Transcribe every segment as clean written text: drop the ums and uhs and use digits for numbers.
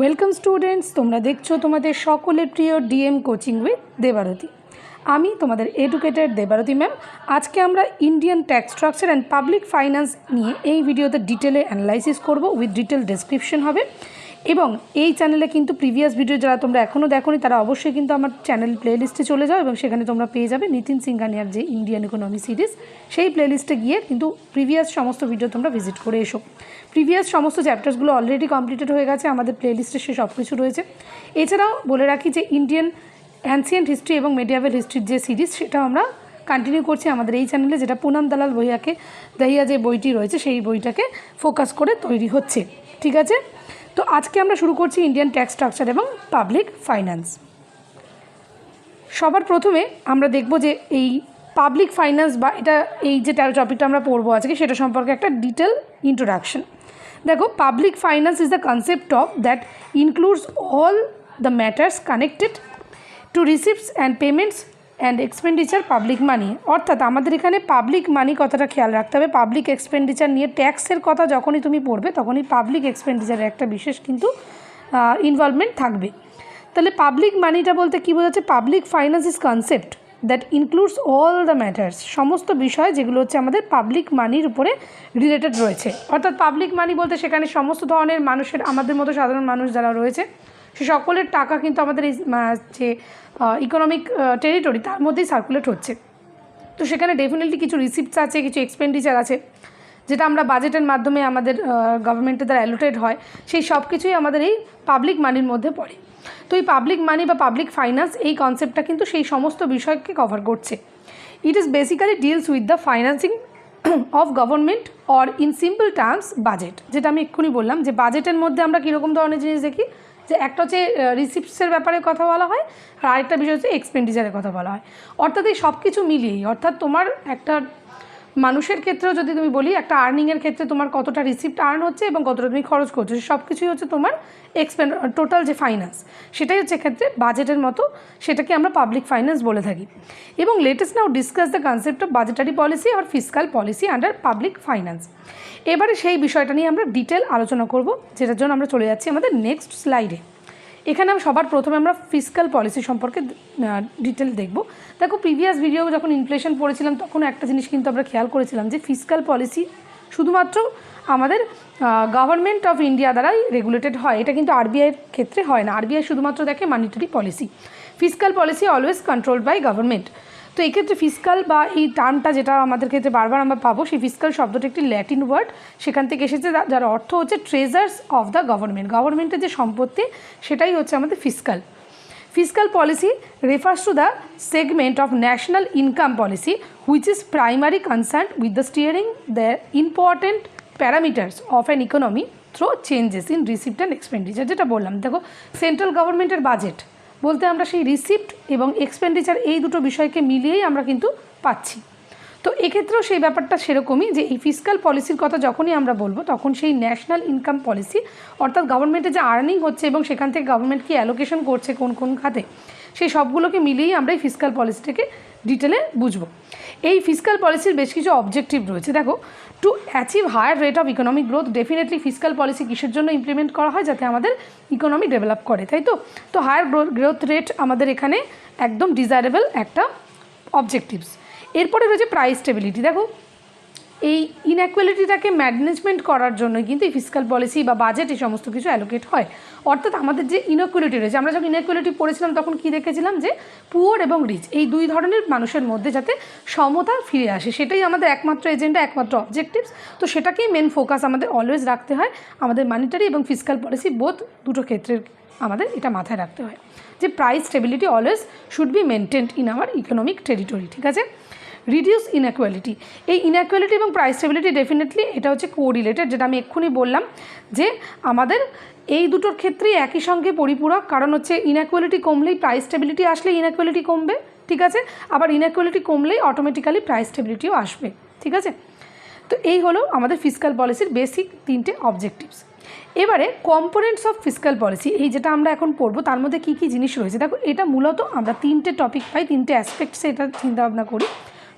Welcome students, তোমরা দেখছো তোমাদের সকলের প্রিয় ডিএম কোচিং উইথ দেবারতী। আমি তোমাদের এডুকেটেড দেবারতী ম্যাম। আজকে আমরা Indian tax structure and public finance নিয়ে এই ভিডিওতে ডিটেলে অ্যানালাইসিস করব, উইথ ডিটেল ডেসক্রিপশন হবে। এবং এই চ্যানেলে কিন্তু প্রিভিয়াস ভিডিও যারা তোমরা এখনও দেখোনি তারা অবশ্যই কিন্তু আমার চ্যানেল প্লেলিস্টে চলে যাও এবং সেখানে তোমরা পেয়ে যাবে নিতিন সিংহানিয়ার যে ইন্ডিয়ান ইকোনমি সিরিজ, সেই প্লেলিস্টে গিয়ে কিন্তু প্রিভিয়াস সমস্ত ভিডিও তোমরা ভিজিট করে এসো। প্রিভিয়াস সমস্ত চ্যাপ্টার্সগুলো অলরেডি কমপ্লিটেড হয়ে গেছে, আমাদের প্লেলিস্টে সে সব কিছু রয়েছে। এছাড়াও বলে রাখি যে ইন্ডিয়ান অ্যানসিয়েন্ট হিস্ট্রি এবং মেডিয়াভেল হিস্ট্রির যে সিরিজ সেটাও আমরা কন্টিনিউ করছি আমাদের এই চ্যানেলে, যেটা পুনাম দালাল দহিয়া যে বইটি রয়েছে সেই বইটাকে ফোকাস করে তৈরি হচ্ছে। ঠিক আছে, তো আজকে আমরা শুরু করছি ইন্ডিয়ান ট্যাক্স স্ট্রাকচার এবং পাবলিক ফাইন্যান্স। সবার প্রথমে আমরা দেখব যে এই পাবলিক ফাইন্যান্স বা এই যে টপিকটা আমরা পড়বো আজকে সেটা সম্পর্কে একটা ডিটেল ইন্ট্রোডাকশন। দেখো, public finance is the concept of that includes all the matters connected to receipts and payments and expenditure public মানি। অর্থাৎ আমাদের এখানে পাবলিক মানি কথাটা খেয়াল রাখতে হবে। পাবলিক এক্সপেন্ডিচার নিয়ে ট্যাক্সের কথা যখনই তুমি পড়বে তখনই পাবলিক এক্সপেন্ডিচারের একটা বিশেষ কিন্তু ইনভলভমেন্ট থাকবে। তাহলে পাবলিক মানিটা বলতে কী বোঝাচ্ছে? Public finance is concept that includes all the matters, সমস্ত বিষয় যেগুলো হচ্ছে আমাদের পাবলিক মানির উপরে রিলেটেড রয়েছে। অর্থাৎ পাবলিক মানি বলতে সেখানে সমস্ত ধরনের মানুষের, আমাদের মতো সাধারণ মানুষ যারা রয়েছে সে সকলের টাকা কিন্তু আমাদের এই যে ইকোনমিক টেরিটরি তার মধ্যেই সার্কুলেট হচ্ছে। তো সেখানে ডেফিনেটলি কিছু রিসিপ্টস আছে, কিছু এক্সপেন্ডিচার আছে যেটা আমরা বাজেটের মাধ্যমে আমাদের গভর্নমেন্টের দ্বারা অ্যালোটেড হয়, সেই সব কিছুই আমাদের এই পাবলিক মানির মধ্যে পড়ে। তো এই পাবলিক মানি বা পাবলিক ফাইন্যান্স এই কনসেপ্টটা কিন্তু সেই সমস্ত বিষয়কে কভার করছে। It is basically deals with the financing of government or in simple terms budget, যেটা আমি এক্ষুনি বললাম যে বাজেটের মধ্যে আমরা কীরকম ধরনের জিনিস দেখি, যে একটা হচ্ছে রিসিপ্টসের ব্যাপারে কথা বলা হয় আর আরেকটা বিষয় হচ্ছে এক্সপেন্ডিচারের কথা বলা হয়। অর্থাৎ এই সব কিছু মিলিয়েই, অর্থাৎ তোমার একটা মানুষের ক্ষেত্রেও যদি তুমি বলি একটা আর্নিংয়ের ক্ষেত্রে তোমার কতটা রিসিপ্ট আর্ন হচ্ছে এবং কতটা তুমি খরচ করছো, সব কিছুই হচ্ছে তোমার টোটাল যে ফাইন্যান্স, সেটাই হচ্ছে ক্ষেত্রে বাজেটের মতো, সেটাকে আমরা পাবলিক ফাইন্যান্স বলে থাকি। এবং latest now discuss the concept of budgetary policy আর fiscal policy under public finance. এবারে সেই বিষয়টা নিয়ে আমরা ডিটেল আলোচনা করব, যেটার জন্য আমরা চলে যাচ্ছি আমাদের নেক্সট স্লাইডে। এখানে সবার প্রথমে আমরা ফিসকাল পলিসি সম্পর্কে ডিটেল দেখব। দেখো, প্রিভিয়াস ভিডিও যখন ইনফ্লেশন পড়েছিলাম তখন একটা জিনিস কিন্তু আমরা খেয়াল করেছিলাম যে ফিসকাল পলিসি শুধুমাত্র আমাদের গভর্নমেন্ট অফ ইন্ডিয়া দ্বারাই রেগুলেটেড হয়, এটা কিন্তু আরবিআইয়ের ক্ষেত্রে হয় না। আরবিআই শুধুমাত্র দেখে monetary policy. Fiscal policy always controlled by government. তো এই ক্ষেত্রে ফিসকাল বা এই টার্মটা যেটা আমাদের ক্ষেত্রে বারবার আমরা পাবো, সেই ফিসকাল শব্দটা একটি ল্যাটিন ওয়ার্ড, সেখান থেকে এসেছে, যার অর্থ হচ্ছে ট্রেজার্স অফ দ্য গভর্নমেন্ট। গভর্নমেন্টের যে সম্পত্তি সেটাই হচ্ছে আমাদের fiscal. Fiscal policy refers to the segment of national income policy which is primary concern with the steering the important parameters of an economy through changes in receipt and expenditure. যেটা বললাম, দেখো central গভর্নমেন্টের budget বলতে আমরা সেই receipt এবং expenditure এই দুটো বিষয়কে মিলিয়েই আমরা কিন্তু পাচ্ছি। তো এক্ষেত্রেও সেই ব্যাপারটা সেরকমই, যে এই ফিসকাল পলিসির কথা যখনই আমরা বলবো তখন সেই ন্যাশনাল ইনকাম পলিসি, অর্থাৎ গভর্নমেন্টের যে আর্নিং হচ্ছে এবং সেখান থেকে গভর্নমেন্ট কি অ্যালোকেশন করছে কোন কোন খাতে, সেই সবগুলোকে মিলিয়েই আমরা এই ফিসকাল পলিসিটাকে ডিটেলে বুঝবো। এই ফিসকাল পলিসির বেশ কিছু অবজেক্টিভ রয়েছে। দেখো, to achieve higher rate of economic growth, definitely fiscal policy কিসের জন্য ইমপ্লিমেন্ট করা হয়? যাতে আমাদের ইকোনমি ডেভেলপ করে, তাই তো? তো হায়ার গ্রোথ রেট আমাদের এখানে একদম ডিজায়ারেবল একটা অবজেক্টিভস। এরপরে রয়েছে প্রাইস স্টেবিলিটি। দেখো, এই ইনএকুয়ালিটিটাকে ম্যানেজমেন্ট করার জন্য কিন্তু এই ফিসকাল পলিসি বা বাজেট এই সমস্ত কিছু অ্যালোকেট হয়। অর্থাৎ আমাদের যে ইনএকুয়ালিটি রয়েছে, আমরা যখন ইনএকুয়ালিটি পড়েছিলাম তখন কী দেখেছিলাম যে পুয়ার এবং রিচ এই দুই ধরনের মানুষের মধ্যে যাতে সমতা ফিরে আসে, সেটাই আমাদের একমাত্র এজেন্ডা, একমাত্র অবজেক্টিভস। তো সেটাকেই মেন ফোকাস আমাদের অলওয়েজ রাখতে হয়। আমাদের মানিটারি এবং ফিসকাল পলিসি বোথ দুটো ক্ষেত্রে আমাদের এটা মাথায় রাখতে হয় যে price stability always should be maintained in our economic territory. ঠিক আছে, রিডিউস ইনএকুয়ালিটি, এই ইনএকুয়ালিটি এবং প্রাইস স্টেবিলিটি ডেফিনেটলি এটা হচ্ছে কোরিলেটেড, যেটা আমি এক্ষুনি বললাম যে আমাদের এই দুটোর ক্ষেত্রেই একই সঙ্গে পরিপূরক। কারণ হচ্ছে ইনএকুয়ালিটি কমলেই প্রাইস স্টেবিলিটি আসলে ইনএকুয়ালিটি কমবে, ঠিক আছে, আবার ইনএকুয়ালিটি কমলেই অটোমেটিক্যালি প্রাইস স্টেবিলিটিও আসবে। ঠিক আছে, তো এই হলো আমাদের ফিসকাল পলিসির বেসিক তিনটে অবজেক্টিভস। এবারে কম্পোনেন্টস অফ ফিসকাল পলিসি, এই যেটা আমরা এখন পড়বো তার মধ্যে কী কী জিনিস রয়েছে। দেখো, এটা মূলত আমরা তিনটে টপিক পাই, তিনটে অ্যাসপেক্টসে এটা চিন্তাভাবনা করি।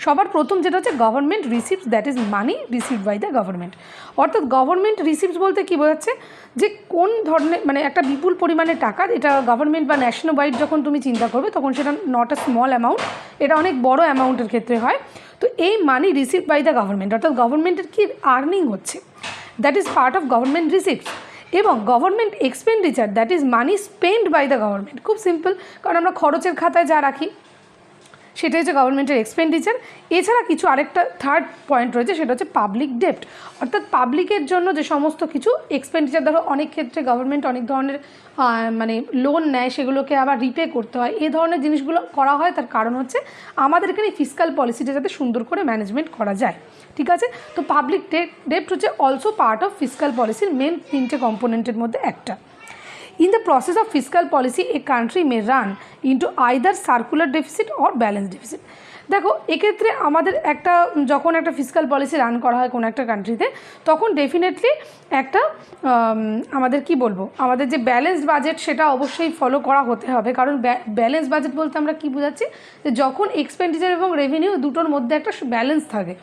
সবার প্রথম যেটা হচ্ছে government receives, that is money received by the government. অর্থাৎ গভর্নমেন্ট রিসিভস বলতে কী বোঝাচ্ছে, যে কোন ধরনের মানে একটা বিপুল পরিমাণে টাকা, এটা গভর্নমেন্ট বা ন্যাশনাল ওয়াইড যখন তুমি চিন্তা করবে তখন সেটা নট আ স্মল অ্যামাউন্ট, এটা অনেক বড় অ্যামাউন্টের ক্ষেত্রে হয়। তো এই money received by the government অর্থাৎ গভর্নমেন্টের কি আর্নিং হচ্ছে, that is part of government receives. এবং government expenditure, that is money spend by the government. খুব সিম্পল, কারণ আমরা খরচের খাতায় যা রাখি সেটা হচ্ছে গভর্নমেন্টের এক্সপেন্ডিচার। এছাড়া কিছু আরেকটা থার্ড পয়েন্ট রয়েছে, সেটা হচ্ছে পাবলিক ডেপ্ট, অর্থাৎ পাবলিকের জন্য যে সমস্ত কিছু এক্সপেন্ডিচার, ধরো অনেক ক্ষেত্রে গভর্নমেন্ট অনেক ধরনের মানে লোন নেয়, সেগুলোকে আবার রিপে করতে হয়, এই ধরনের জিনিসগুলো করা হয়। তার কারণ হচ্ছে আমাদের এখানে ফিসকাল পলিসিটা যাতে সুন্দর করে ম্যানেজমেন্ট করা যায়, ঠিক আছে। তো পাবলিক ডেপ্ট হচ্ছে অলসো পার্ট অফ ফিসকাল পলিসির মেন 3টে কম্পোনেন্টের মধ্যে একটা। In the process of fiscal policy, a country may run into either circular deficit or balance deficit. দেখো এক্ষেত্রে আমাদের একটা যখন একটা ফিসকাল পলিসি রান করা হয় কোনো একটা কান্ট্রিতে, তখন ডেফিনেটলি একটা আমাদের কি বলবো, আমাদের যে ব্যালেন্সড বাজেট সেটা অবশ্যই ফলো করা হতে হবে। কারণ ব্যালেন্স বাজেট বলতে আমরা কি বোঝাচ্ছি, যে যখন এক্সপেন্ডিচার এবং রেভিনিউ দুটোর মধ্যে একটা ব্যালেন্স থাকে,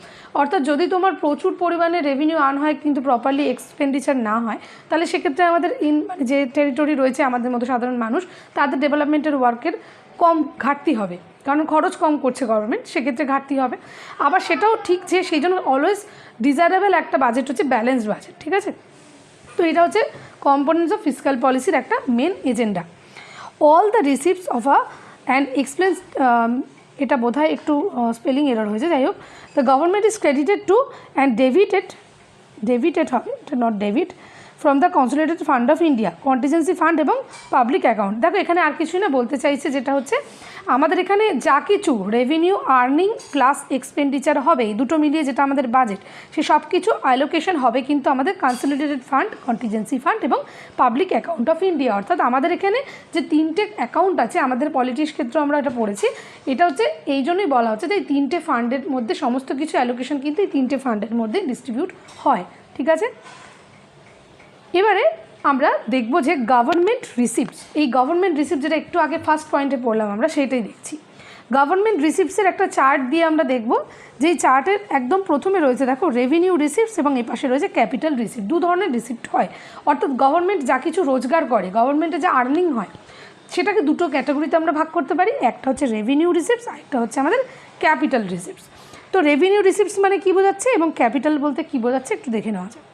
অর্থাৎ যদি তোমার প্রচুর পরিমাণে রেভিনিউ আর্ন হয় কিন্তু প্রপারলি এক্সপেন্ডিচার না হয়, তাহলে সেক্ষেত্রে আমাদের মানে যে টেরিটরি রয়েছে আমাদের মতো সাধারণ মানুষ, তাদের ডেভেলপমেন্টের ওয়ার্কের কম ঘাটতি হবে, কারণ খরচ কম করছে গভর্নমেন্ট, সেক্ষেত্রে ঘাটতি হবে। আবার সেটাও ঠিক যে সেই জন্য অলওয়েজ ডিজায়ারেবল একটা বাজেট হচ্ছে ব্যালেন্সড বাজেট, ঠিক আছে। তো এটা হচ্ছে কম্পোনেন্টস অফ ফিসকাল পলিসির একটা main agenda. All the receipts of and expense, এটা বোধহয় একটু স্পেলিং এরর হয়েছে, যাই হোক, the government is credited to and debited হবে, এটা not debit, from the consolidated fund of India, contingency fund এবং পাবলিক অ্যাকাউন্ট। দেখো এখানে আর কিছুই না, বলতে চাইছে যেটা হচ্ছে আমাদের এখানে যা কিছু রেভিনিউ আর্নিং প্লাস এক্সপেন্ডিচার হবে, এই দুটো মিলিয়ে যেটা আমাদের বাজেট, সে সব কিছু অ্যালোকেশন হবে কিন্তু আমাদের কনসোলিডেটেড ফান্ড, কন্টিজেন্সি ফান্ড এবং পাবলিক অ্যাকাউন্ট অফ ইন্ডিয়া। অর্থাৎ আমাদের এখানে যে 3টে অ্যাকাউন্ট আছে, আমাদের পলিটিক্স ক্ষেত্রে আমরা এটা পড়েছি, এটা হচ্ছে এই জন্যই বলা হচ্ছে যে এই 3টে ফান্ডের মধ্যে সমস্ত কিছু অ্যালোকেশন কিন্তু এই 3টে ফান্ডের মধ্যে ডিস্ট্রিবিউট হয়, ঠিক আছে। এবারে আমরা দেখব যে গভর্নমেন্ট রিসিপ্টস, এই গভর্নমেন্ট রিসিপ্ট যেটা একটু আগে ফার্স্ট পয়েন্টে পড়লাম আমরা, সেইটাই দেখছি। গভর্নমেন্ট রিসিপ্টসের একটা চার্ট দিয়ে আমরা দেখব, যেই চার্টের একদম প্রথমে রয়েছে দেখো রেভিনিউ রিসিপ্টস এবং এই পাশে রয়েছে ক্যাপিটাল রিসিপ্ট। দু ধরনের রিসিপ্ট হয়, অর্থাৎ গভর্নমেন্ট যা কিছু রোজগার করে, গভর্নমেন্টের যা আর্নিং হয়, সেটাকে দুটো ক্যাটাগরিতে আমরা ভাগ করতে পারি, একটা হচ্ছে রেভিনিউ রিসিপ্টস, আরেকটা হচ্ছে আমাদের ক্যাপিটাল রিসিপ্টস। তো রেভিনিউ রিসিপ্টস মানে কী বোঝাচ্ছে এবং ক্যাপিটাল বলতে কী বোঝাচ্ছে একটু দেখে নেওয়া যায়।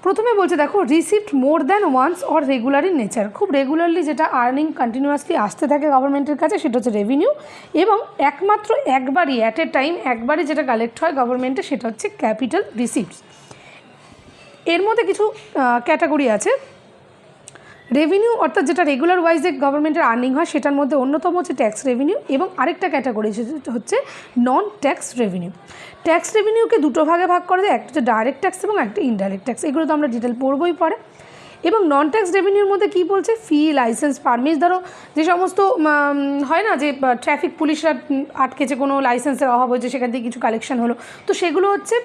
প্রথমে বলছে দেখো receipt more than once or regular in nature, খুব রেগুলারলি যেটা আর্নিং কন্টিনিউয়াসলি আসতে থাকে গভর্নমেন্টের কাছে, সেটা হচ্ছে রেভিনিউ। এবং একমাত্র একবারই অ্যাট এ টাইম একবারই যেটা কালেক্ট হয় গভর্নমেন্টে, সেটা হচ্ছে ক্যাপিটাল রিসিপ্টস। এর মধ্যে কিছু ক্যাটাগরি আছে। রেভিনিউ অর্থাৎ যেটা রেগুলার ওয়াইজে গভর্নমেন্টের আর্নিং হয়, সেটার মধ্যে অন্যতম হচ্ছে ট্যাক্স রেভিনিউ, এবং আরেকটা ক্যাটাগরি হচ্ছে নন ট্যাক্স রেভিনিউ। ট্যাক্স রেভিনিউকে দুটো ভাগে ভাগ করা যায়, একটা হচ্ছে ডাইরেক্ট ট্যাক্স এবং একটা ইনডাইরেক্ট ট্যাক্স, এগুলো তো আমরা ডিটেল পড়বই পরে। এবং নন ট্যাক্স রেভিনিউর মধ্যে কী বলছে, ফি, লাইসেন্স, পারমিট, ধরো যে সমস্ত হয় না যে ট্রাফিক পুলিশরা আটকেছে, কোনো লাইসেন্সের অভাব হয়েছে, সেখান থেকে কিছু কালেকশন হলো, তো সেগুলো হচ্ছে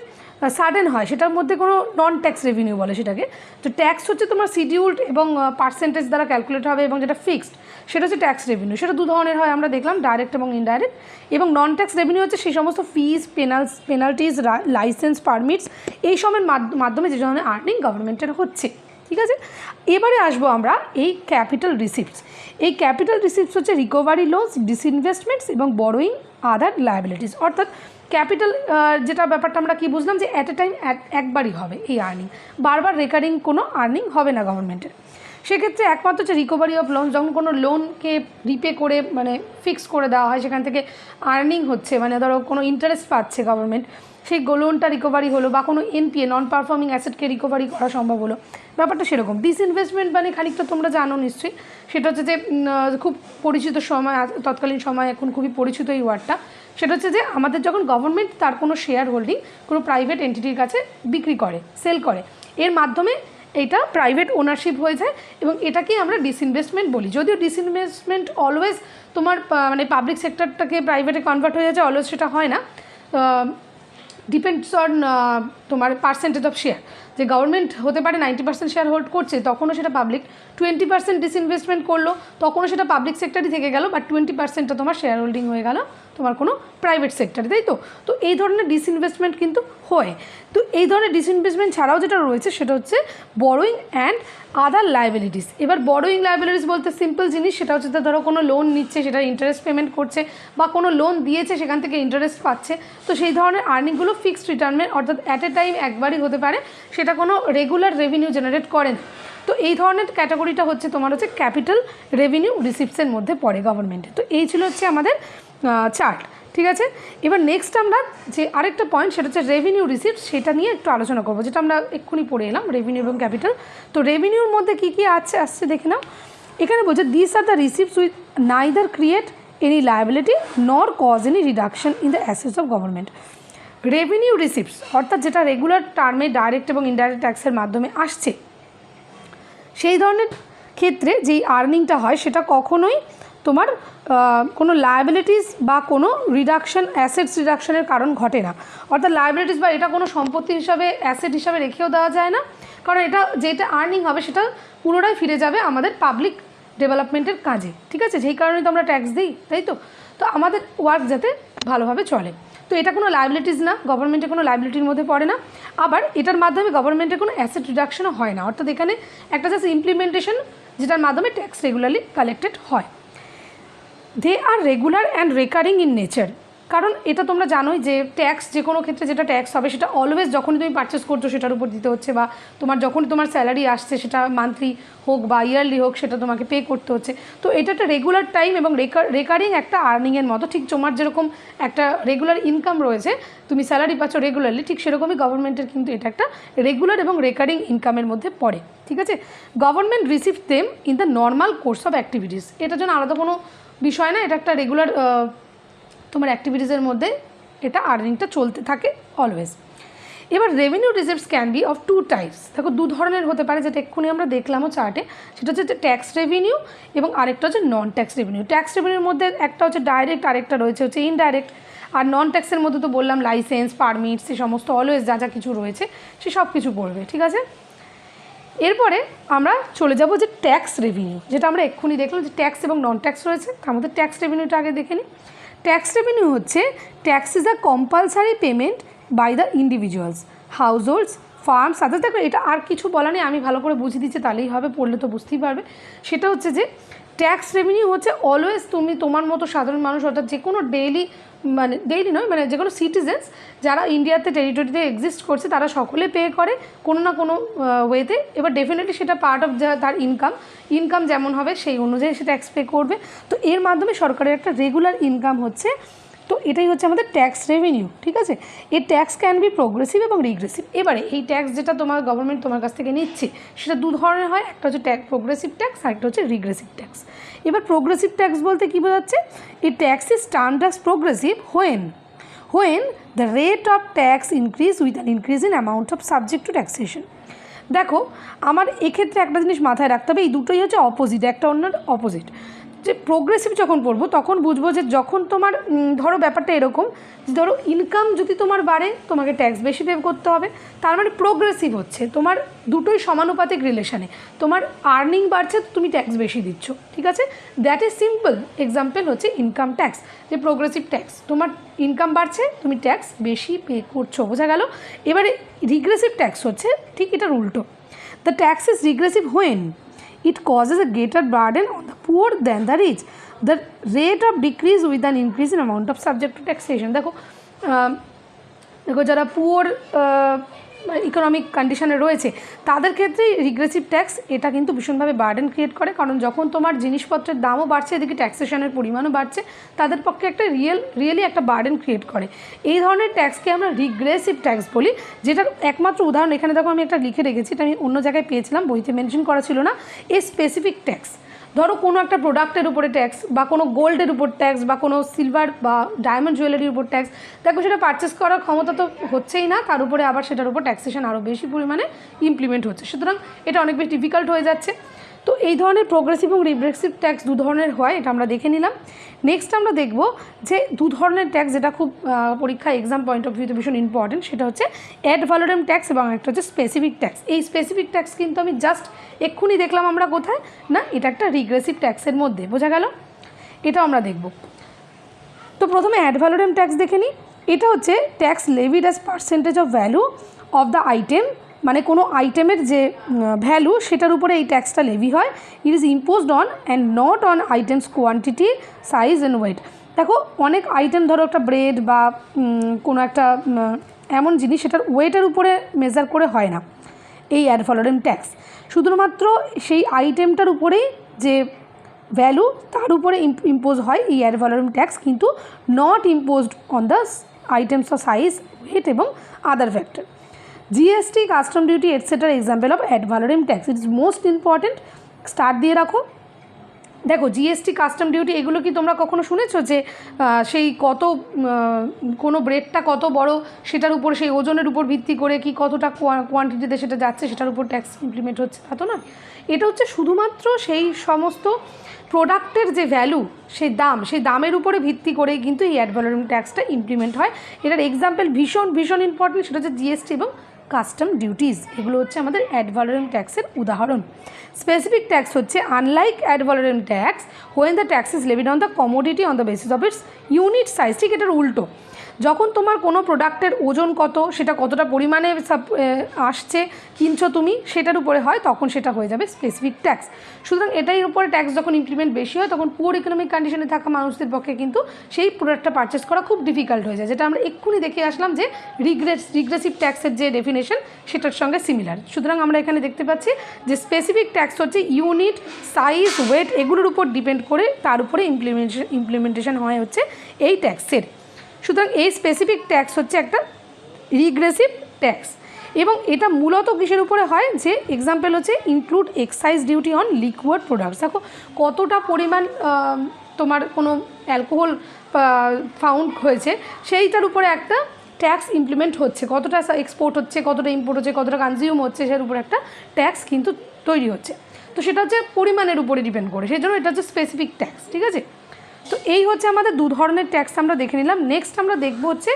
সাডেন হয়, সেটার মধ্যে কোনো নন ট্যাক্স রেভিনিউ বলে সেটাকে। তো ট্যাক্স হচ্ছে তোমার শিডিউলড এবং পার্সেন্টেজ দ্বারা ক্যালকুলেট হবে, এবং যেটা ফিক্সড সেটা হচ্ছে ট্যাক্স রেভিনিউ। সেটা দু ধরনের হয় আমরা দেখলাম, ডাইরেক্ট এবং ইনডাইরেক্ট। এবং নন ট্যাক্স রেভিনিউ হচ্ছে সেই সমস্ত ফিস, পেনাল্টিজ, লাইসেন্স, পারমিটস, এই সবের মাধ্যমে যে ধরনের আর্নিং গভর্নমেন্টের হচ্ছে, ঠিক আছে। এবারে আসবো আমরা এই ক্যাপিটাল রিসিপ্টস। এই ক্যাপিটাল রিসিপ্টস হচ্ছে রিকভারি লোনস, ডিসইনভেস্টমেন্টস এবং বরোয়িং আদার লায়াবিলিটিস। অর্থাৎ ক্যাপিটাল যেটা ব্যাপারটা আমরা কি বুঝলাম, যে অ্যাট এ টাইম একবারই হবে এই আর্নিং, বারবার রেকারিং কোনো আর্নিং হবে না গভর্নমেন্টের। সেক্ষেত্রে একমাত্র হচ্ছে রিকভারি অফ লোন, যখন কোনো লোনকে রিপে করে মানে ফিক্স করে দেওয়া হয়, সেখান থেকে আর্নিং হচ্ছে, মানে ধরো কোনো ইন্টারেস্ট পাচ্ছে গভর্নমেন্ট, সেই লোনটা রিকভারি হলো, বা কোনো এনপিএ, নন পারফর্মিং অ্যাসেটকে রিকভারি করা সম্ভব হলো, ব্যাপারটা সেরকম। ডিসইনভেস্টমেন্ট মানে খানিকটা তোমরা জানো নিশ্চয়ই, সেটা হচ্ছে যে খুব পরিচিত সময়, তৎকালীন সময় এখন খুবই পরিচিত এই ওয়ার্ডটা, সেটা হচ্ছে যে আমাদের যখন গভর্নমেন্ট তার কোনো শেয়ার হোল্ডিং কোনো প্রাইভেট এন্টিটির কাছে বিক্রি করে, সেল করে, এর মাধ্যমে এটা প্রাইভেট ওনারশিপ হয়ে যায়, এবং এটাকেই আমরা ডিসইনভেস্টমেন্ট বলি। যদিও ডিসইনভেস্টমেন্ট অলওয়েজ তোমার মানে পাবলিক সেক্টরটাকে প্রাইভেটে কনভার্ট হয়ে যাচ্ছে, অলওয়েজ সেটা হয় না, ডিপেন্ডস অন তোমার পার্সেন্টেজ অফ শেয়ার, যে গভর্নমেন্ট হতে পারে 90% শেয়ার হোল্ড করছে, তখনও সেটা পাবলিক 20% ডিসইনভেস্টমেন্ট করলো, তখনও সেটা পাবলিক সেক্টরই থেকে গেল, বাট 20%টা তোমার শেয়ার হোল্ডিং হয়ে গেল তোমার কোনো প্রাইভেট সেক্টরে, তাই তো? তো এই ধরনের ডিসইনভেস্টমেন্ট কিন্তু হয়। তো এই ধরনের ডিসইনভেস্টমেন্ট ছাড়াও যেটা রয়েছে সেটা হচ্ছে বরোয়িং অ্যান্ড আদার লাইবিলিটিস। এবার বরোয়িং লাইবিলিটিস বলতে সিম্পল জিনিস, সেটা হচ্ছে ধরো কোনো লোন নিচ্ছে, সেটা ইন্টারেস্ট পেমেন্ট করছে, বা কোনো লোন দিয়েছে সেখান থেকে ইন্টারেস্ট পাচ্ছে, তো সেই ধরনের আর্নিংগুলো ফিক্সড রিটার্নে অর্থাৎ অ্যাট এ টাইম একবারই হতে পারে, সেটা কোনো রেগুলার রেভিনিউ জেনারেট করে না। তো এই ধরনের ক্যাটাগরিটা হচ্ছে তোমার হচ্ছে ক্যাপিটাল রেভিনিউ রিসিপ্টসের মধ্যে পড়ে গভর্নমেন্টের। তো এই ছিল হচ্ছে আমাদের চার্ট, ঠিক আছে? এবার নেক্সট আমরা যে আরেকটা পয়েন্ট, সেটা হচ্ছে রেভিনিউ রিসিপ্ট, সেটা নিয়ে একটু আলোচনা করবো, যেটা আমরা এক্ষুনি পড়ে এলাম, রেভিনিউ এবং ক্যাপিটাল। তো রেভিনিউর মধ্যে কী কী আসছে দেখে নাও। এখানে বলছে this are the receipts with neither create any liability nor cause any reduction in the assets of government. Revenue receipts অর্থাৎ যেটা রেগুলার টার্মে ডাইরেক্ট এবং ইনডাইরেক্ট ট্যাক্সের মাধ্যমে আসছে, সেই ধরনের ক্ষেত্রে যেই আর্নিংটা হয় সেটা কখনোই তোমার কোনো লায়াবিলিটিস বা কোনো রিডাকশন, অ্যাসেটস রিডাকশনের কারণ ঘটে না। অর্থাৎ লায়াবিলিটিস বা এটা কোনো সম্পত্তি হিসাবে, অ্যাসেট হিসাবে রেখেও দেওয়া যায় না, কারণ এটা যেটা আর্নিং হবে সেটা পুনরায় ফিরে যাবে আমাদের পাবলিক ডেভেলপমেন্টের কাজে, ঠিক আছে? যেই কারণে তো আমরা ট্যাক্স দিই, তাই তো? তো আমাদের ওয়ার্ক যাতে ভালোভাবে চলে, তো এটা কোনো লায়াবিলিটিস না, গভর্নমেন্টের কোনো লায়াবিলিটির মধ্যে পড়ে না। আবার এটার মাধ্যমে গভর্নমেন্টের কোনো অ্যাসেট রিডাকশনও হয় না, অর্থাৎ এখানে একটা জাস্ট ইমপ্লিমেন্টেশন, যেটার মাধ্যমে ট্যাক্স রেগুলারলি কালেক্টেড হয়। They are regular and recurring in nature, কারণ এটা তোমরা জানোই যে ট্যাক্স যে কোনো ক্ষেত্রে যেটা ট্যাক্স হবে সেটা অলওয়েজ যখনই তুমি পারচেস করছো সেটার উপর দিতে হচ্ছে, বা তোমার যখনই তোমার স্যালারি আসছে সেটা মান্থলি হোক বা ইয়ারলি হোক সেটা তোমাকে পে করতে হচ্ছে। তো এটা একটা রেগুলার টাইম এবং রেকারিং একটা আর্নিংয়ের মতো, ঠিক তোমার যেরকম একটা রেগুলার ইনকাম রয়েছে, তুমি স্যালারি পাচ্ছ রেগুলারলি, ঠিক সেরকমই গভর্নমেন্টের কিন্তু এটা একটা রেগুলার এবং রেকারিং ইনকামের মধ্যে পড়ে, ঠিক আছে? Government receive them in the normal course of activities, এটার জন্য আলাদা কোনো বিষয় না, এটা একটা রেগুলার তোমার অ্যাক্টিভিটিসের মধ্যে এটা আর্নিংটা চলতে থাকে অলওয়েজ। এবার revenue receipts can be of two types, দেখো দু ধরনের হতে পারে, যেটা এক্ষুনি আমরা দেখলামও চার্টে, সেটা হচ্ছে ট্যাক্স রেভিনিউ এবং আরেকটা হচ্ছে নন ট্যাক্স রেভিনিউ। ট্যাক্স রেভিনিউর মধ্যে একটা হচ্ছে ডাইরেক্ট, আরেকটা রয়েছে হচ্ছে ইনডাইরেক্ট। আর নন ট্যাক্সের মধ্যে তো বললাম লাইসেন্স, পারমিট, সে সমস্ত অলওয়েজ যা যা কিছু রয়েছে সে সব কিছু পড়বে, ঠিক আছে? এরপরে আমরা চলে যাব যে ট্যাক্স রেভিনিউ, যেটা আমরা এক্ষুনি দেখলাম যে ট্যাক্স এবং নন ট্যাক্স রয়েছে, তার মধ্যে ট্যাক্স রেভিনিউটা আগে দেখে নিই। ট্যাক্স রেভিনিউ হচ্ছে tax is a compulsory payment by the individuals, households, firms. সাথে দেখো এটা আর কিছু বলা নেই, আমি ভালো করে বুঝিয়ে দিচ্ছি, তাহলেই হবে, পড়লে তো বুঝতেই পারবে। সেটা হচ্ছে যে ট্যাক্স রেভিনিউ হচ্ছে অলওয়েজ তুমি তোমার মতো সাধারণ মানুষ, অর্থাৎ যে কোনো ডেইলি, মানে ডেইলি নয়, মানে যে কোনো সিটিজেন্স যারা ইন্ডিয়াতে টেরিটরিতে এক্সিস্ট করছে তারা সকলে পে করে কোনো না কোনো ওয়েতে। এবার ডেফিনেটলি সেটা পার্ট অফ তার ইনকাম যেমন হবে সেই অনুযায়ী সে ট্যাক্স পে করবে। তো এর মাধ্যমে সরকারের একটা রেগুলার ইনকাম হচ্ছে, তো এটাই হচ্ছে আমাদের ট্যাক্স রেভিনিউ, ঠিক আছে? এই ট্যাক্স ক্যান বি প্রোগ্রেসিভ এবং রিগ্রেসিভ। এবারে এই ট্যাক্স যেটা তোমার গভর্নমেন্ট তোমার কাছ থেকে নিচ্ছে সেটা দু ধরনের হয়, একটা হচ্ছে প্রোগ্রেসিভ ট্যাক্স আর একটা হচ্ছে রিগ্রেসিভ ট্যাক্স। এবার প্রোগ্রেসিভ ট্যাক্স বলতে কী বোঝাচ্ছে? এই tax is termed as progressive when the rate of tax increase with an increase in amount of subject to taxation. দেখো আমার এক্ষেত্রে একটা জিনিস মাথায় রাখতে হবে, এই দুটোই হচ্ছে অপোজিট, একটা অন্যের অপোজিট। যে প্রোগ্রেসিভ যখন পড়বো তখন বুঝবো যে যখন তোমার ধরো ব্যাপারটা এরকম, ধরো ইনকাম যদি তোমার বাড়ে তোমাকে ট্যাক্স বেশি পে করতে হবে, তার মানে প্রোগ্রেসিভ হচ্ছে তোমার দুটোই সমানুপাতিক রিলেশানে, তোমার আর্নিং বাড়ছে তো তুমি ট্যাক্স বেশি দিচ্ছ, ঠিক আছে? দ্যাট ইজ সিম্পল এক্সাম্পল হচ্ছে ইনকাম ট্যাক্স, যে প্রোগ্রেসিভ ট্যাক্স, তোমার ইনকাম বাড়ছে তুমি ট্যাক্স বেশি পে করছো, বোঝা গেল? এবারে রিগ্রেসিভ ট্যাক্স হচ্ছে ঠিক এটার উল্টো। The tax is regressive when it causes a greater burden on the poor than the rich. The rate of decrease with an increase in amount of subject to taxation. দেখো যারা poor economic কন্ডিশনে রয়েছে তাদের ক্ষেত্রে regressive tax এটা কিন্তু ভীষণভাবে burden create করে, কারণ যখন তোমার জিনিসপত্রের দামও বাড়ছে এদিকে ট্যাক্সেশনের পরিমাণও বাড়ছে, তাদের পক্ষে একটা রিয়েলি একটা বার্ডেন ক্রিয়েট করে। এই ধরনের ট্যাক্সকে আমরা রিগ্রেসিভ ট্যাক্স বলি, যেটার একমাত্র উদাহরণ এখানে দেখো আমি একটা লিখে রেখেছি, এটা আমি অন্য জায়গায় পেয়েছিলাম, বইতে মেনশন করা ছিল না। এই স্পেসিফিক ট্যাক্স, ধরো কোনো একটা প্রোডাক্টের উপরে ট্যাক্স, বা কোনো গোল্ডের উপর ট্যাক্স, বা কোনো সিলভার বা ডায়মন্ড জুয়েলারির উপর ট্যাক্স, দেখো সেটা পারচেস করার ক্ষমতা তো হচ্ছেই না, তার উপরে আবার সেটার উপর ট্যাক্সেশন আরও বেশি পরিমাণে ইমপ্লিমেন্ট হচ্ছে, সুতরাং এটা অনেক বেশি ডিফিকাল্ট হয়ে যাচ্ছে। তো এই ধরনের প্রোগ্রেসিভ এবং রিগ্রেসিভ ট্যাক্স দু ধরনের হয়, এটা আমরা দেখে নিলাম। নেক্সট আমরা দেখব যে দু ধরনের ট্যাক্স যেটা খুব পরীক্ষা এক্সাম পয়েন্ট অফ ভিউতে ভীষণ ইম্পর্টেন্ট, সেটা হচ্ছে অ্যাড ভ্যালোরেম ট্যাক্স এবং একটা হচ্ছে স্পেসিফিক ট্যাক্স। এই স্পেসিফিক ট্যাক্স কিন্তু আমি জাস্ট এক্ষুনি দেখলাম আমরা কোথায় না, এটা একটা রিগ্রেসিভ ট্যাক্সের মধ্যে, বোঝা গেল? এটাও আমরা দেখব। তো প্রথমে অ্যাড ভ্যালোরেম ট্যাক্স দেখে নিই। এটা হচ্ছে tax levied as percentage of value of the item, মানে কোনো আইটেমের যে ভ্যালু সেটার উপরে এই ট্যাক্সটা লেভি হয়। It is imposed on and not on items quantity, size and weight. দেখো অনেক আইটেম, ধরো একটা ব্রেড বা কোনো একটা এমন জিনিস, সেটার ওয়েটের উপরে মেজার করে হয় না এই অ্যাড ভ্যালোরেম ট্যাক্স, শুধুমাত্র সেই আইটেমটার উপরেই যে ভ্যালু তার উপরে ইম্পোজ হয় এই অ্যাড ভ্যালোরেম ট্যাক্স, কিন্তু not imposed on the items of size, weight এবং other factor. GST, custom duty etcetera example of ad valorem tax. It is most important, start দিয়ে রাখো। দেখো জিএসটি, কাস্টম ডিউটি এগুলো কি তোমরা কখনো শুনেছো যে সেই কত কোনো ব্রেডটা কত বড় সেটার উপর, সেই ওজনের উপর ভিত্তি করে কি কতটা কোয়ান্টিটিতে সেটা যাচ্ছে সেটার উপর ট্যাক্স ইমপ্লিমেন্ট হচ্ছে, তা তো না। এটা হচ্ছে শুধুমাত্র সেই সমস্ত প্রোডাক্টের যে ভ্যালু, সেই দামের উপরে ভিত্তি করেই কিন্তু এই অ্যাড ভ্যালোরেম ট্যাক্সটা ইমপ্লিমেন্ট হয়। এটার এক্সাম্পল ভীষণ ইম্পর্টেন্ট, সেটা হচ্ছে জিএসটি এবং কাস্টম ডিউটিস। এগুলো হচ্ছে আমাদের অ্যাড ভ্যালোরেম ট্যাক্সের উদাহরণ। স্পেসিফিক ট্যাক্স হচ্ছে unlike ad valorem tax when the tax is levied on the commodity on the basis of its unit size. ঠিক এটার উল্টো, যখন তোমার কোনো প্রোডাক্টের ওজন কত, সেটা কতটা পরিমাণে আসছে কিনছো তুমি, সেটার উপরে হয়, তখন সেটা হয়ে যাবে স্পেসিফিক ট্যাক্স। সুতরাং এটার উপরে ট্যাক্স যখন ইমপ্লিমেন্ট বেশি হয়, তখন পুয়ার ইকোনমিক কন্ডিশনে থাকা মানুষদের পক্ষে কিন্তু সেই প্রোডাক্টটা পারচেস করা খুব ডিফিকাল্ট হয়ে যায়, যেটা আমরা এক্ষুনি দেখে আসলাম যে রিগ্রেসিভ ট্যাক্সের যে ডেফিনেশন সেটার সঙ্গে সিমিলার। সুতরাং আমরা এখানে দেখতে পাচ্ছি যে স্পেসিফিক ট্যাক্স হচ্ছে ইউনিট, সাইজ, ওয়েট এগুলোর উপর ডিপেন্ড করে তার উপরে ইমপ্লিমেন্টেশন হয় হচ্ছে এই ট্যাক্সের। সুতরাং এই স্পেসিফিক ট্যাক্স হচ্ছে একটা রিগ্রেসিভ ট্যাক্স, এবং এটা মূলত কিসের উপরে হয়, যে এক্সাম্পল হচ্ছে include excise duty on liquid products. দেখো কতটা পরিমাণ তোমার কোনো অ্যালকোহল ফাউন্ড হয়েছে, সেইটার উপরে একটা ট্যাক্স ইমপ্লিমেন্ট হচ্ছে, কতটা এক্সপোর্ট হচ্ছে, কতটা ইম্পোর্ট হচ্ছে, কতটা কনজিউম হচ্ছে, সেটার উপর একটা ট্যাক্স কিন্তু তৈরি হচ্ছে। তো সেটা হচ্ছে পরিমাণের উপরে ডিপেন্ড করে, সেই জন্য এটা হচ্ছে স্পেসিফিক ট্যাক্স। ঠিক আছে, তো এই হচ্ছে আমাদের দু ধরনের ট্যাক্স আমরা দেখে নিলাম। নেক্সট আমরা দেখব হচ্ছে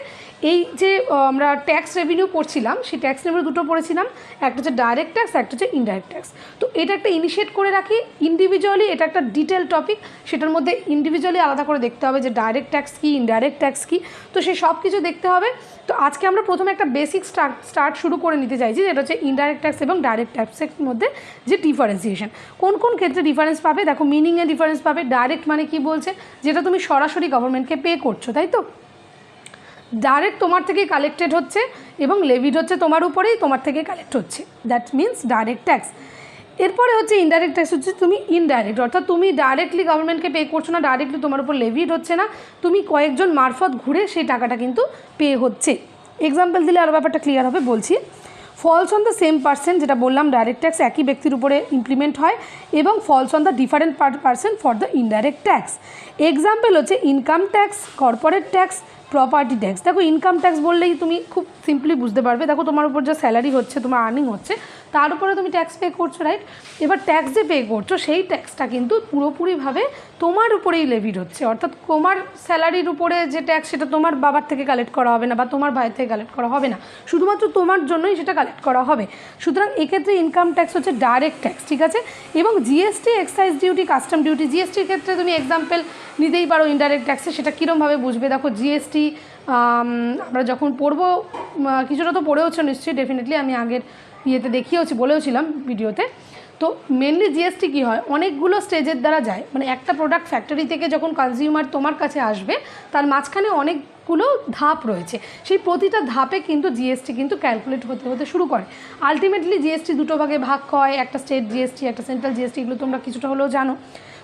এই যে আমরা ট্যাক্স রেভিনিউ পড়ছিলাম, সেই ট্যাক্স রেভিনিউ দুটো পড়েছিলাম, একটা হচ্ছে ডাইরেক্ট ট্যাক্স, একটা হচ্ছে ইনডাইরেক্ট ট্যাক্স। তো এটা একটা ইনিশিয়েট করে রাখি ইন্ডিভিজুয়ালি, এটা একটা ডিটেল টপিক, সেটার মধ্যে ইন্ডিভিজুয়ালি আলাদা করে দেখতে হবে যে ডাইরেক্ট ট্যাক্স কী, ইনডাইরেক্ট ট্যাক্স কী, তো সেই সব কিছু দেখতে হবে। তো আজকে আমরা প্রথমে একটা বেসিক স্টার্ট শুরু করে নিতে চাইছি, যেটা হচ্ছে ইনডাইরেক্ট ট্যাক্স এবং ডাইরেক্ট ট্যাক্সের মধ্যে যে ডিফারেন্সিয়েশন, কোন কোন ক্ষেত্রে ডিফারেন্স পাবে। দেখো মিনিংয়ে ডিফারেন্স পাবে। ডাইরেক্ট মানে কি বলছে, যেটা তুমি সরাসরি গভর্নমেন্টকে পে করছো, তাই তো। ডাইরেক্ট তোমার থেকে কালেক্টেড হচ্ছে এবং লেভিড হচ্ছে তোমার উপরেই, তোমার থেকে কালেক্ট হচ্ছে, দ্যাট মিনস ডাইরেক্ট ট্যাক্স। এরপরে হচ্ছে ইনডাইরেক্ট ট্যাক্স, হচ্ছে তুমি ইনডাইরেক্ট, অর্থাৎ তুমি ডাইরেক্টলি গভর্নমেন্টকে পে করছো না, ডাইরেক্টলি তোমার উপর লেভিড হচ্ছে না, তুমি কয়েকজন মারফত ঘুরে সেই টাকাটা কিন্তু পে হচ্ছে। এক্সাম্পল দিলে আরও ব্যাপারটা ক্লিয়ার হবে, বলছি। Falls on the same person, যেটা বললাম ডাইরেক্ট ট্যাক্স একই ব্যক্তির উপরে ইমপ্লিমেন্ট হয়, এবং falls on the different person for the indirect tax. Example হচ্ছে income tax, corporate tax, property tax. দেখো ইনকাম ট্যাক্স বললেই তুমি খুব সিম্পলি বুঝতে পারবে। দেখো তোমার উপর যা স্যালারি হচ্ছে, তোমার আর্নিং হচ্ছে, তার উপরে তুমি ট্যাক্স পে করছো, রাইট। এবার ট্যাক্স যে পে করছো, সেই ট্যাক্সটা কিন্তু পুরোপুরিভাবে তোমার উপরেই লেভিড হচ্ছে, অর্থাৎ তোমার স্যালারির উপরে যে ট্যাক্স, সেটা তোমার বাবার থেকে কালেক্ট করা হবে না বা তোমার ভাইয়ের থেকে কালেক্ট করা হবে না, শুধুমাত্র তোমার জন্যই সেটা কালেক্ট করা হবে। সুতরাং এক্ষেত্রে ইনকাম ট্যাক্স হচ্ছে ডাইরেক্ট ট্যাক্স, ঠিক আছে। এবং GST, excise duty, custom duty. জিএসটির ক্ষেত্রে তুমি এক্সাম্পল নিতেই পারো ইনডাইরেক্ট ট্যাক্সে, সেটা কীরমভাবে বুঝবে। দেখো জিএসটি আমরা যখন পড়বো, কিছুটা তো পড়েওছো নিশ্চয়ই, ডেফিনেটলি আমি আগের ইয়েতে দেখিয়েওছি, বলেওছিলাম ভিডিওতে। তো মেনলি জিএসটি কী হয়, অনেকগুলো স্টেজের দ্বারা যায়, মানে একটা প্রোডাক্ট ফ্যাক্টরি থেকে যখন কনজিউমার তোমার কাছে আসবে, তার মাঝখানে অনেকগুলো ধাপ রয়েছে, সেই প্রতিটা ধাপে কিন্তু জিএসটি কিন্তু ক্যালকুলেট হতে হতে শুরু করে। আলটিমেটলি জিএসটি দুটো ভাগে ভাগ হয়, একটা স্টেট জিএসটি, একটা সেন্ট্রাল জিএসটি, এগুলো তোমরা কিছুটা হলেও জানো।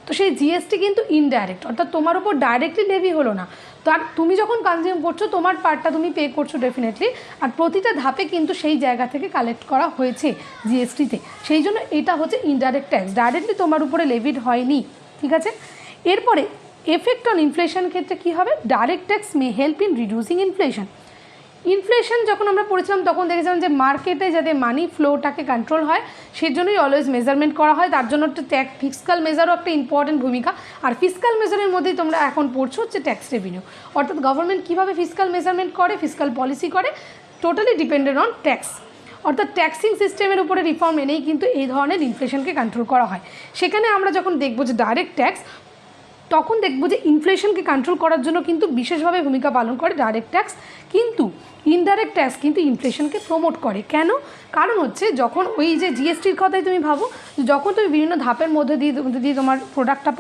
তো সেই জিএসটি কিন্তু ইনডাইরেক্ট, অর্থাৎ তোমার উপর ডাইরেক্টলি লেভি হলো না, তো আর তুমি যখন কনজিউম করছো, তোমার পার্টটা তুমি পে করছো ডেফিনেটলি, আর প্রতিটা ধাপে কিন্তু সেই জায়গা থেকে কালেক্ট করা হয়েছে জিএসটিতে, সেই জন্য এটা হচ্ছে ইনডাইরেক্ট ট্যাক্স, ডাইরেক্টলি তোমার উপরে লেভিড হয়নি, ঠিক আছে। এরপরে এফেক্ট অন ইনফ্লেশন ক্ষেত্রে কী হবে, direct tax may help in reducing inflation. Inflation যখন আমরা পড়েছিলাম তখন দেখেছিলাম যে মার্কেটে যাতে মানি ফ্লোটাকে কন্ট্রোল হয় সেজন্যই অলওয়েজ মেজারমেন্ট করা হয়, তার জন্য একটা ফিসকাল মেজারও একটা ইম্পর্টেন্ট ভূমিকা। আর ফিসকাল মেজারের মধ্যেই তোমরা এখন পড়ছো হচ্ছে ট্যাক্স রেভিনিউ, অর্থাৎ গভর্নমেন্ট কীভাবে ফিসকাল মেজারমেন্ট করে, ফিসকাল পলিসি করে, টোটালি ডিপেন্ডেন্ট অন ট্যাক্স। অর্থাৎ ট্যাক্সিং সিস্টেমের উপরে রিফর্ম এনেই কিন্তু এই ধরনের ইনফ্লেশনকে কন্ট্রোল করা হয়। সেখানে আমরা যখন দেখব যে ডাইরেক্ট ট্যাক্স, তখন দেখব যে ইনফ্লেশনকে কন্ট্রোল করার জন্য কিন্তু বিশেষভাবে ভূমিকা পালন করে ডাইরেক্ট ট্যাক্স, কিন্তু ইনডাইরেক্ট ট্যাক্স কিন্তু ইনফ্লেশনকে প্রমোট করে। কেন? কারণ হচ্ছে যখন ওই যে জিএসটির কথাই তুমি ভাবো, যখন তুমি বিভিন্ন ধাপের মধ্যে দিয়ে তোমার প্রোডাক্টটা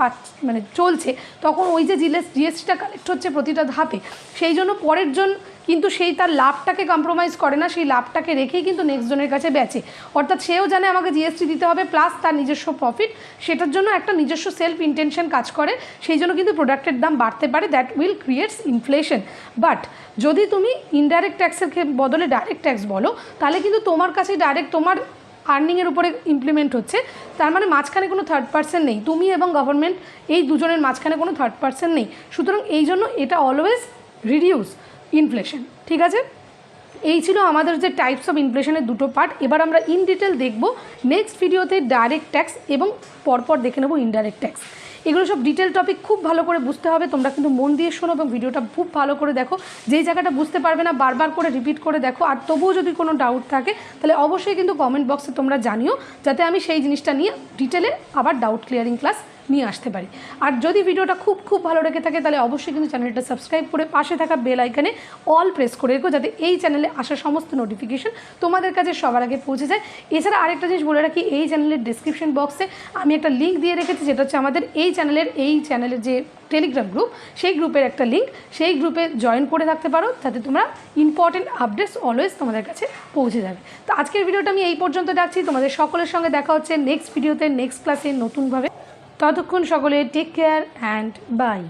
মানে চলছে, তখন ওই যে জিএসটিটা কালেক্ট হচ্ছে প্রতিটা ধাপে, সেই জন্য পরের জন কিন্তু সেই তার লাভটাকে কম্প্রোমাইজ করে না, সেই লাভটাকে রেখেই কিন্তু নেক্সট জনের কাছে বেচে। অর্থাৎ সেও জানে আমাকে জিএসটি দিতে হবে প্লাস তার নিজস্ব প্রফিট, সেটার জন্য একটা নিজস্ব সেলফ ইন্টেনশন কাজ করে, সেই জন্য কিন্তু প্রোডাক্টের দাম বাড়তে পারে, that will creates inflation. But যদি তুমি ইনডাইরেক্ট ট্যাক্সের বদলে ডাইরেক্ট ট্যাক্স বলো, তাহলে কিন্তু তোমার কাছে ডাইরেক্ট তোমার আর্নিংয়ের উপরে ইমপ্লিমেন্ট হচ্ছে, তার মানে মাঝখানে কোনো থার্ড পার্সন নেই, তুমি এবং গভর্নমেন্ট এই দুজনের মাঝখানে কোনো থার্ড পার্সন নেই। সুতরাং এই জন্য এটা অলওয়েজ রিডিউস ইনফ্লেশন। ঠিক আছে, এই ছিল আমাদের যে টাইপস অফ ইনফ্লেশনের দুটো পার্ট। এবার আমরা ইন ডিটেল দেখব নেক্সট ভিডিওতে ডাইরেক্ট ট্যাক্স এবং পরপর দেখে নেব ইনডাইরেক্ট ট্যাক্স। এগুলো সব ডিটেল টপিক, খুব ভালো করে বুঝতে হবে, তোমরা কিন্তু মন দিয়ে শোনো এবং ভিডিওটা খুব ভালো করে দেখো। যেই জায়গাটা বুঝতে পারবে না বারবার করে রিপিট করে দেখো, আর তবুও যদি কোনো ডাউট থাকে তাহলে অবশ্যই কিন্তু কমেন্ট বক্সে তোমরা জানিও, যাতে আমি সেই জিনিসটা নিয়ে ডিটেলে আবার ডাউট ক্লিয়ারিং ক্লাস নিয়ে আসতে পারি। আর যদি ভিডিওটা খুব ভালো লেগে থাকে তাহলে অবশ্যই কিন্তু চ্যানেলটা সাবস্ক্রাইব করে পাশে থাকা বেল আইকনে অল প্রেস করে রেখো, যাতে এই চ্যানেলে আসা সমস্ত নোটিফিকেশন তোমাদের কাছে সবার আগে পৌঁছে যায়। এছাড়া আরেকটা জিনিস বলে রাখি, এই চ্যানেলের ডিসক্রিপশন বক্সে আমি একটা লিঙ্ক দিয়ে রেখেছি, যেটা হচ্ছে আমাদের এই চ্যানেলের যে টেলিগ্রাম গ্রুপ, সেই গ্রুপের একটা লিঙ্ক, সেই গ্রুপে জয়েন করে থাকতে পারো, যাতে তোমরা ইম্পর্টেন্ট আপডেটস অলওয়েজ তোমাদের কাছে পৌঁছে যাবে। তো আজকের ভিডিওটা আমি এই পর্যন্ত রাখছি, তোমাদের সকলের সঙ্গে দেখা হচ্ছে নেক্সট ভিডিওতে, নেক্সট ক্লাসে নতুনভাবে। ততক্ষণ সকলে টেক কেয়ার অ্যান্ড বাই।